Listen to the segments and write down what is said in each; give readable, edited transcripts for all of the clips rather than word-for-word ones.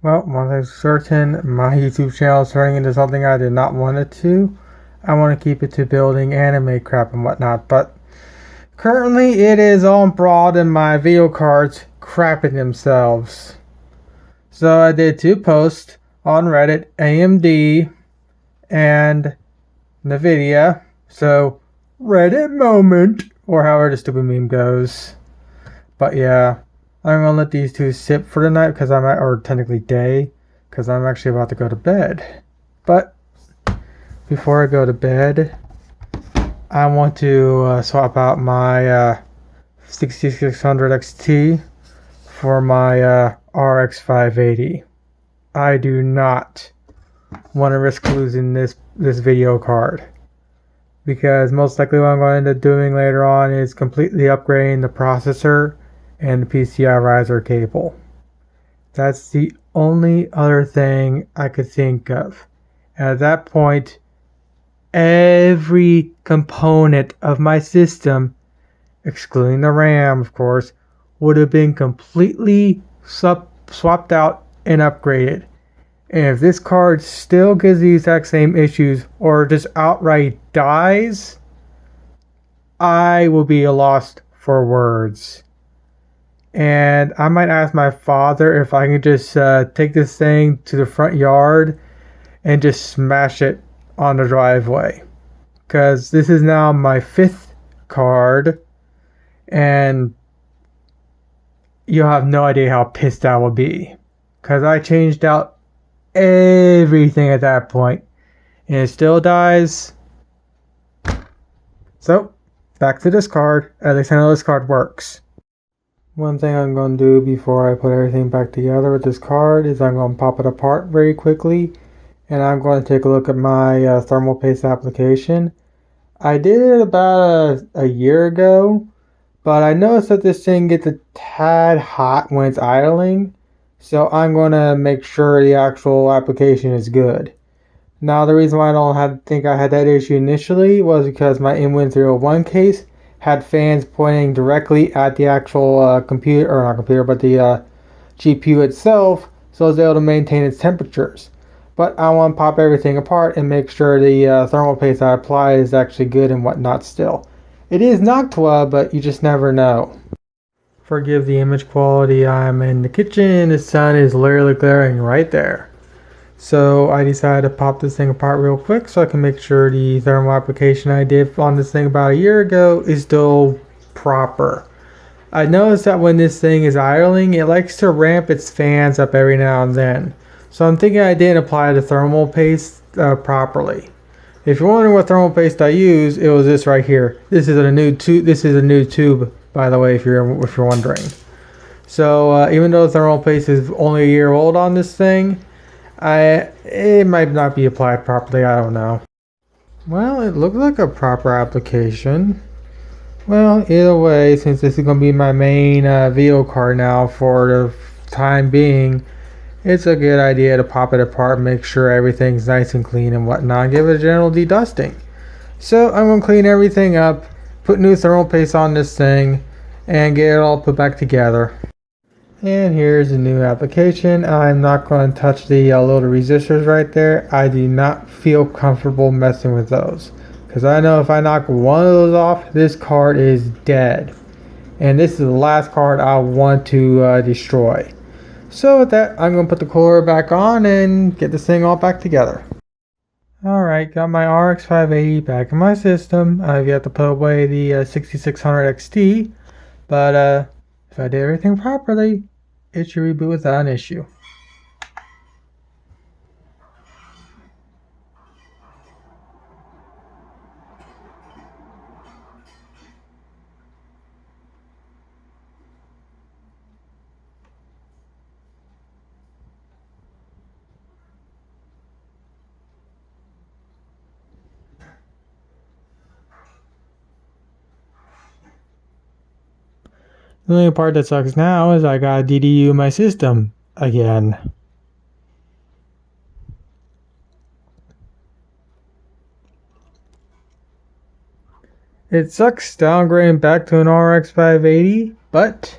Well, one thing's certain, my YouTube channel is turning into something I did not want it to. I want to keep it to building anime crap and whatnot, but currently it is all embroiled in my video cards crapping themselves. So I did 2 posts on Reddit, AMD and NVIDIA. So Reddit moment, or however the stupid meme goes. But yeah, I'm gonna let these two sit for the night because or technically day, because I'm actually about to go to bed. But before I go to bed, I want to swap out my 6600 XT for my RX580. I do not want to risk losing this video card, because most likely what I'm going to end up doing later on is completely upgrading the processor and the PCI riser cable. That's the only other thing I could think of. At that point, every component of my system, excluding the RAM of course, would have been completely swapped out and upgraded. And if this card still gives the exact same issues or just outright dies, I will be lost for words. And I might ask my father if I can just take this thing to the front yard and just smash it on the driveway. Because this is now my 5th card, and you'll have no idea how pissed I will be. Because I changed out everything at that point, and it still dies. So, back to this card. At least I know this card works. One thing I'm going to do before I put everything back together with this card is I'm going to pop it apart very quickly, and I'm going to take a look at my thermal paste application. I did it about a year ago, but I noticed that this thing gets a tad hot when it's idling, so I'm going to make sure the actual application is good. Now, the reason why I don't think I had that issue initially was because my MWin301 case had fans pointing directly at the actual computer, or not computer, but the GPU itself, so I was able to maintain its temperatures. But I want to pop everything apart and make sure the thermal paste I apply is actually good and whatnot still. It is Noctua, but you just never know. Forgive the image quality, I'm in the kitchen, the sun is literally glaring right there. So I decided to pop this thing apart real quick so I can make sure the thermal application I did on this thing about a year ago is still proper. I noticed that when this thing is idling, it likes to ramp its fans up every now and then. So I'm thinking I didn't apply the thermal paste properly. If you're wondering what thermal paste I use, it was this right here. This is a new tube. This is a new tube, by the way, if you're wondering. So even though the thermal paste is only a year old on this thing, it might not be applied properly, I don't know. Well, it looked like a proper application. Well, either way, since this is going to be my main video card now for the time being, it's a good idea to pop it apart, make sure everything's nice and clean and whatnot, give it a general dedusting. So I'm going to clean everything up, put new thermal paste on this thing, and get it all put back together. And here's the new application. I'm not going to touch the little resistors right there. I do not feel comfortable messing with those, because I know if I knock one of those off, this card is dead. And this is the last card I want to destroy. So with that, I'm going to put the cooler back on and get this thing all back together. Alright, got my RX580 back in my system. I've yet to put away the 6600 XT, but if I did everything properly, it should reboot without an issue. The only part that sucks now is I got DDU in my system again. It sucks downgrading back to an RX 580, but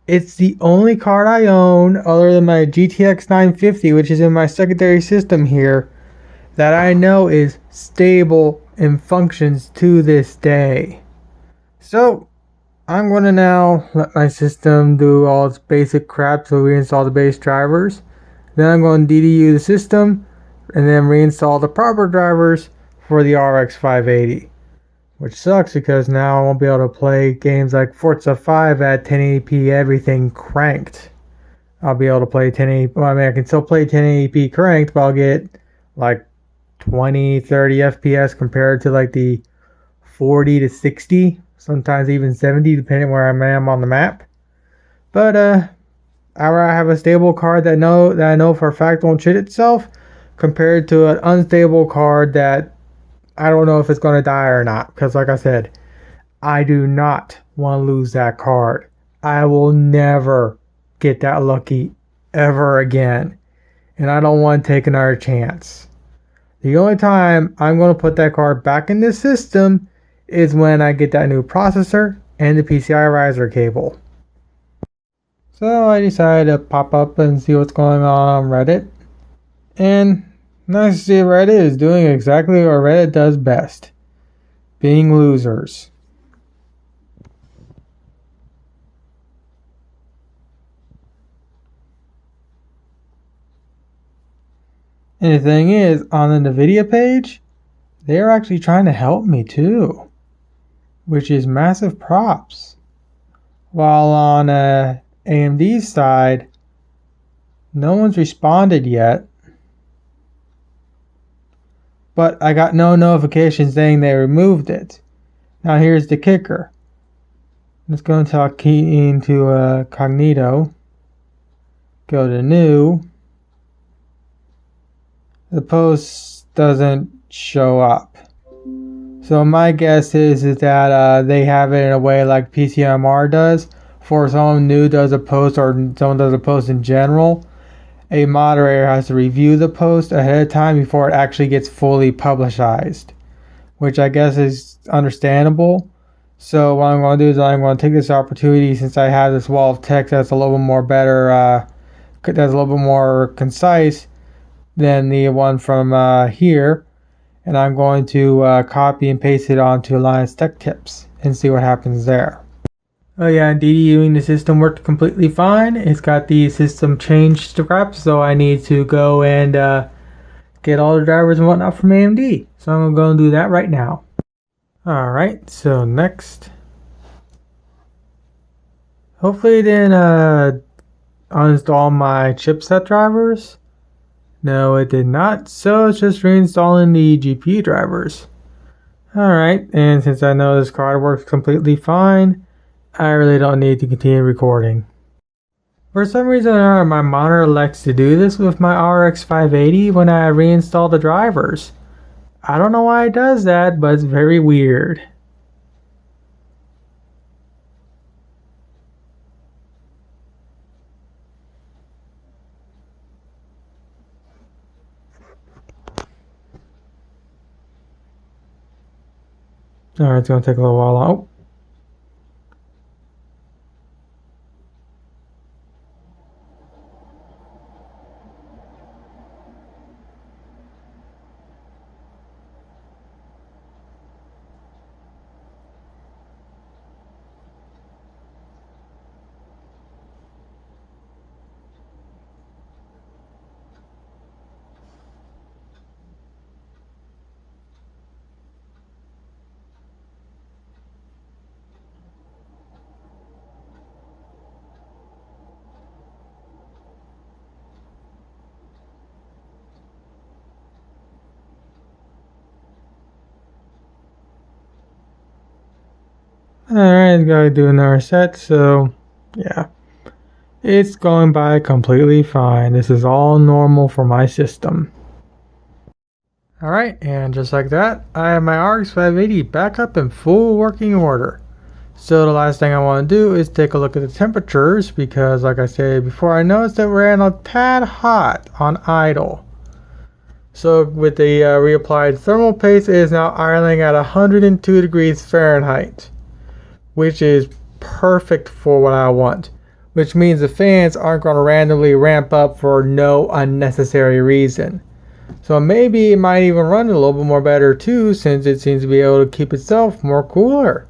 It's the only card I own other than my GTX 950, which is in my secondary system here, that I know is stable and functions to this day. So I'm going to now let my system do all its basic crap to reinstall the base drivers. Then I'm going to DDU the system and then reinstall the proper drivers for the RX580. Which sucks because now I won't be able to play games like Forza 5 at 1080p, everything cranked. I'll be able to play 1080p. Well, I mean, I can still play 1080p cranked, but I'll get like 20, 30 FPS compared to like the 40 to 60, sometimes even 70, depending where I am on the map. But I have a stable card that I know for a fact won't shit itself, compared to an unstable card that I don't know if it's going to die or not. Because like I said, I do not want to lose that card. I will never get that lucky ever again. And I don't want to take another chance. The only time I'm going to put that card back in this system is when I get that new processor and the PCI riser cable. So I decided to pop up and see what's going on Reddit. And nice to see Reddit is doing exactly what Reddit does best. Being losers. And the thing is, on the NVIDIA page, they're actually trying to help me too. Which is massive props. While on AMD's side, no one's responded yet. But I got no notification saying they removed it. Now here's the kicker. Let's go into Cognito. Go to new. The post doesn't show up. So my guess is that they have it in a way like PCMR does. For someone new does a post or someone does a post in general, a moderator has to review the post ahead of time before it actually gets fully publicized, which I guess is understandable. So what I'm going to do is I'm going to take this opportunity, since I have this wall of text that's a little bit more better, that's a little bit more concise than the one from here, and I'm going to copy and paste it onto Linus Tech Tips and see what happens there. Oh yeah, DDUing the system worked completely fine. It's got the system change scraps, so I need to go and get all the drivers and whatnot from AMD. So I'm going to go and do that right now. Alright, so next. Hopefully it didn't uninstall my chipset drivers. No, it did not, so it's just reinstalling the GPU drivers. Alright, and since I know this card works completely fine, I really don't need to continue recording. For some reason or another, my monitor elects to do this with my RX580 when I reinstall the drivers. I don't know why it does that, but it's very weird. Alright, it's going to take a little while. Oh. Alright, gotta do another set, so yeah. It's going by completely fine. This is all normal for my system. Alright, and just like that, I have my RX580 back up in full working order. So the last thing I want to do is take a look at the temperatures, because like I said before, I noticed that we're ran a tad hot on idle. So with the reapplied thermal paste, it is now idling at 102 degrees Fahrenheit. Which is perfect for what I want. which means the fans aren't going to randomly ramp up for no unnecessary reason. So maybe it might even run a little bit more better too, since it seems to be able to keep itself more cooler.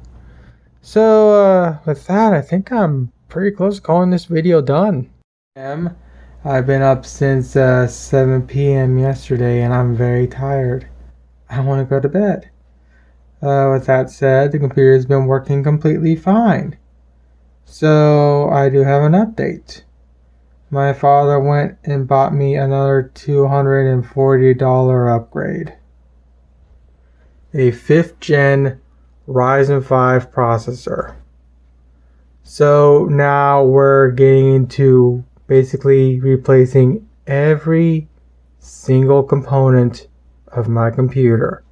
So with that, I think I'm pretty close to calling this video done. I've been up since 7 p.m. yesterday and I'm very tired. I want to go to bed. With that said, the computer has been working completely fine. So I do have an update. My father went and bought me another $240 upgrade. A 5th gen Ryzen 5 processor. So now we're getting into basically replacing every single component of my computer.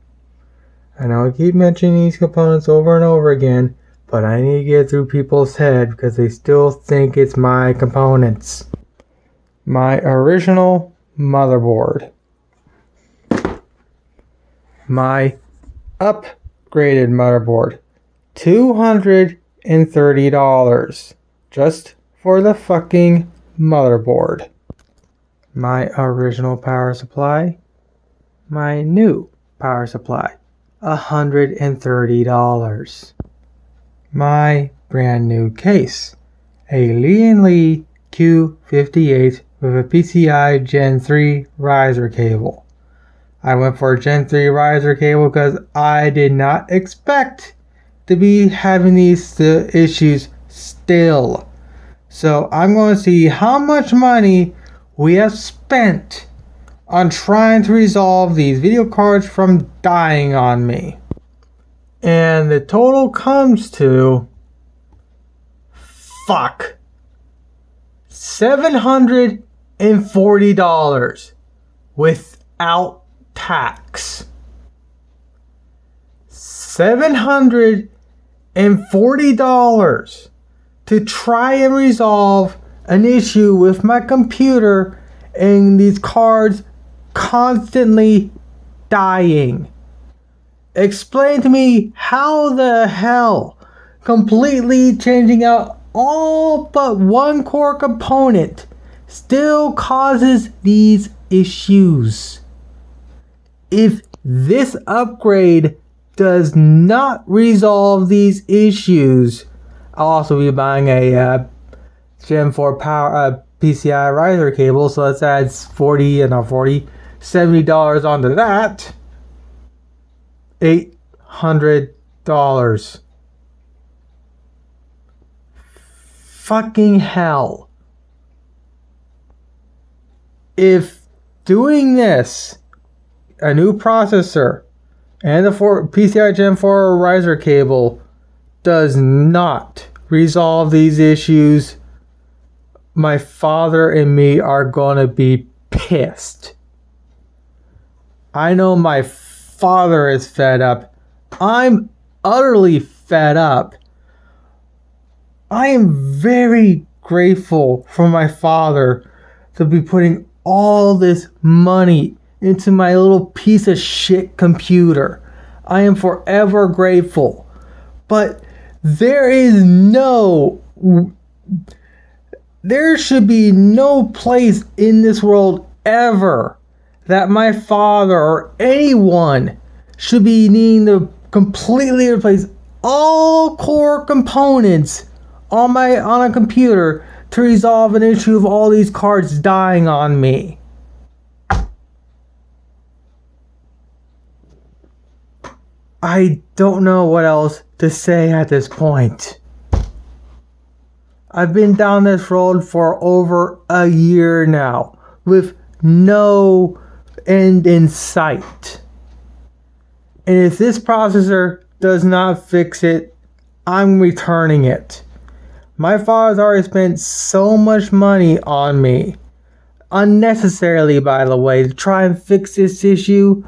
I know I keep mentioning these components over and over again, but I need to get through people's head because they still think it's my components. My original motherboard. My upgraded motherboard. $230 just for the fucking motherboard. My original power supply. My new power supply. $130. My brand new case. A Lee & Lee Q58 with a PCI Gen 3 riser cable. I went for a Gen 3 riser cable because I did not expect to be having these issues still. So I'm going to see how much money we have spent on trying to resolve these video cards from dying on me. And the total comes to $740 without tax. $740 to try and resolve an issue with my computer and these cards constantly dying. Explain to me how the hell completely changing out all but one core component still causes these issues. If this upgrade does not resolve these issues, I'll also be buying a Gen 4 power PCI riser cable, so let's add $70 onto that. $800. Fucking hell. If doing this, a new processor and the PCI Gen 4 riser cable does not resolve these issues, my father and me are gonna be pissed. I know my father is fed up. I'm utterly fed up. I am very grateful for my father to be putting all this money into my little piece of shit computer. I am forever grateful. But there should be no place in this world ever that my father or anyone should be needing to completely replace all core components on a computer to resolve an issue of all these cards dying on me. I don't know what else to say at this point. I've been down this road for over a year now with no end in sight. And if this processor does not fix it, I'm returning it. My father's already spent so much money on me, unnecessarily by the way, to try and fix this issue.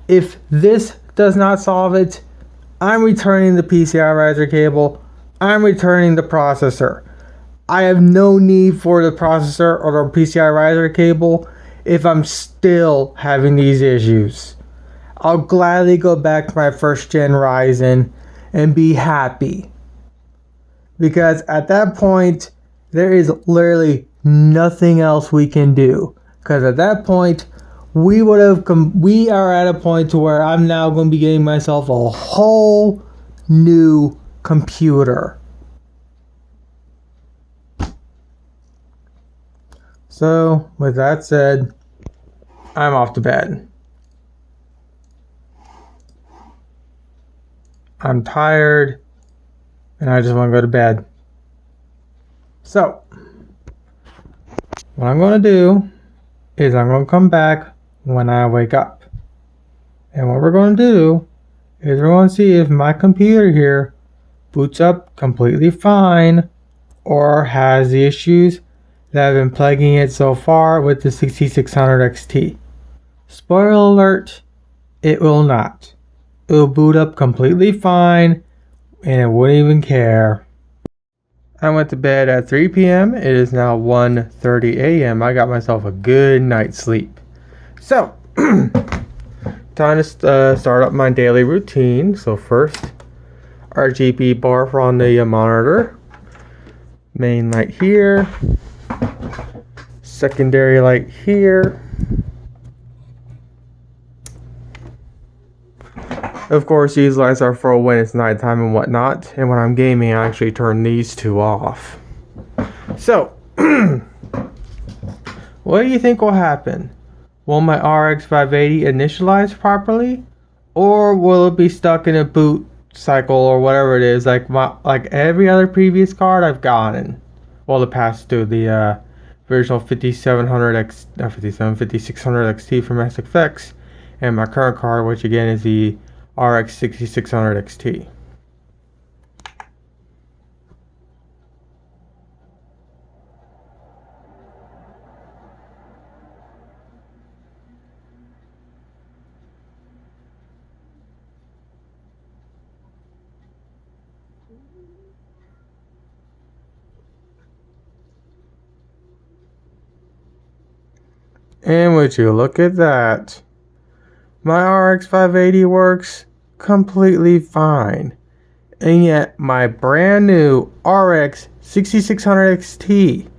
If this does not solve it, I'm returning the PCI riser cable. I'm returning the processor. I have no need for the processor or the PCI riser cable if I'm still having these issues. I'll gladly go back to my 1st gen Ryzen and be happy. Because at that point, There is literally nothing else we can do, because at that point we are at a point to where I'm now going to be getting myself a whole new computer. So with that said, I'm off to bed. I'm tired and I just want to go to bed. So what I'm going to do is I'm going to come back when I wake up. And what we're going to do is we're going to see if my computer here boots up completely fine or has the issues that have been plaguing it so far with the 6600 XT. Spoiler alert, it will not. It will boot up completely fine and it wouldn't even care. I went to bed at 3 p.m. It is now 1:30 a.m. I got myself a good night's sleep. So, time to start up my daily routine. So first, RGB bar on the monitor. Main light here. Secondary light here. Of course, these lights are for when it's nighttime and whatnot, and when I'm gaming, I actually turn these two off. So, what do you think will happen? Will my RX580 initialize properly, or will it be stuck in a boot cycle or whatever it is, like every other previous card I've gotten? Well, the past two, the original 5600 XT from SFX, and my current card, which again is the RX6600 XT. And would you look at that? My RX580 works completely fine. And yet my brand new RX6600 XT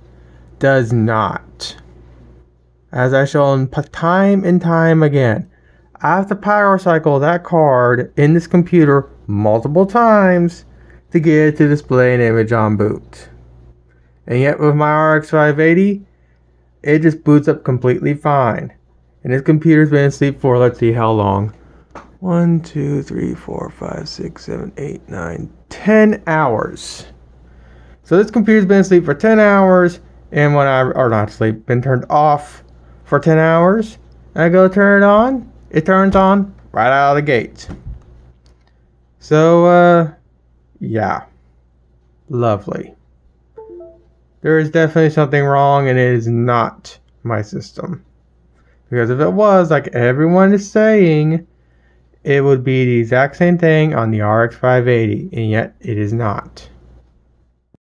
does not. As I've shown time and time again, I have to power cycle that card in this computer multiple times to get it to display an image on boot. And yet with my RX580, it just boots up completely fine. And this computer's been asleep for, let's see how long. 1, 2, 3, 4, 5, 6, 7, 8, 9, 10 hours. So this computer's been asleep for 10 hours. And when been turned off for 10 hours. And I go turn it on. It turns on right out of the gate. So, yeah. Lovely. There is definitely something wrong, and it is not my system. Because if it was, like everyone is saying, it would be the exact same thing on the RX580, and yet it is not.